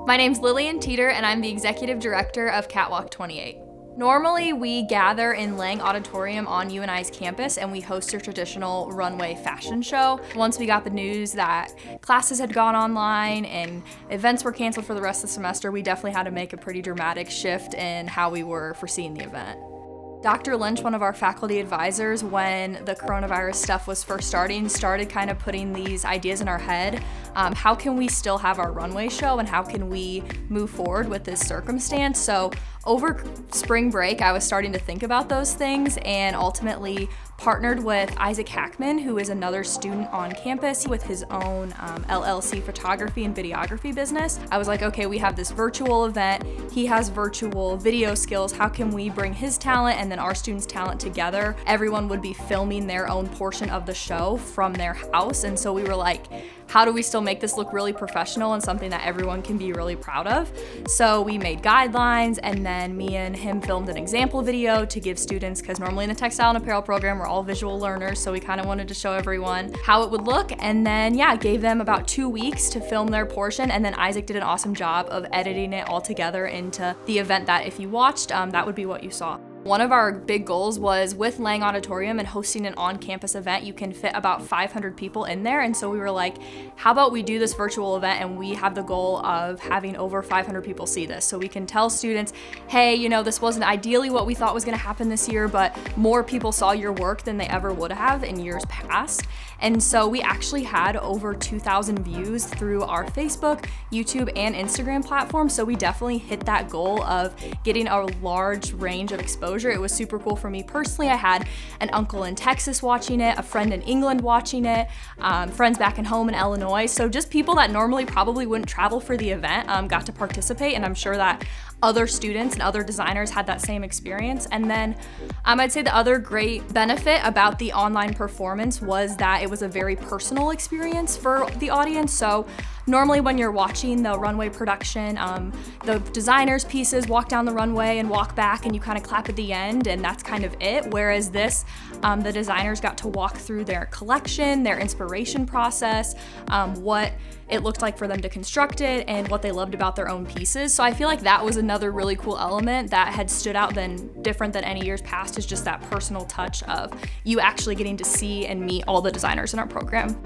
My name's Lillian Teeter, and I'm the Executive Director of Catwalk 28. Normally, we gather in Lang Auditorium on UNI's campus and we host a traditional runway fashion show. Once we got the news that classes had gone online and events were canceled for the rest of the semester, we definitely had to make a pretty dramatic shift in how we were foreseeing the event. Dr. Lynch, one of our faculty advisors, when the coronavirus stuff was first started kind of putting these ideas in our head. How can we still have our runway show and how can we move forward with this circumstance? So over spring break, I was starting to think about those things and ultimately partnered with Isaac Hackman, who is another student on campus with his own LLC photography and videography business. I was like, okay, we have this virtual event. He has virtual video skills. How can we bring his talent and then our students' talent together? Everyone would be filming their own portion of the show from their house. And so we were like, how do we still make this look really professional and something that everyone can be really proud of? So we made guidelines, and then me and him filmed an example video to give students, because normally in the Textile and Apparel Program, we're all visual learners, so we kind of wanted to show everyone how it would look. And then, gave them about 2 weeks to film their portion, and then Isaac did an awesome job of editing it all together into the event that if you watched, that would be what you saw. One of our big goals was with Lang Auditorium and hosting an on-campus event, you can fit about 500 people in there. And so we were like, how about we do this virtual event and we have the goal of having over 500 people see this. So we can tell students, hey, this wasn't ideally what we thought was gonna happen this year, but more people saw your work than they ever would have in years past. And so we actually had over 2,000 views through our Facebook, YouTube, and Instagram platforms. So we definitely hit that goal of getting a large range of exposure. It was super cool for me personally. I had an uncle in Texas watching it, a friend in England watching it, friends back in home in Illinois. So just people that normally probably wouldn't travel for the event got to participate, and I'm sure that other students and other designers had that same experience. And then I'd say the other great benefit about the online performance was that it was a very personal experience for the audience. So normally when you're watching the runway production, the designers' pieces walk down the runway and walk back and you kind of clap at the end, and that's kind of it. Whereas this, the designers got to walk through their collection, their inspiration process, what it looked like for them to construct it, and what they loved about their own pieces. So I feel like that was another really cool element that had stood out different than any years past, is just that personal touch of you actually getting to see and meet all the designers in our program.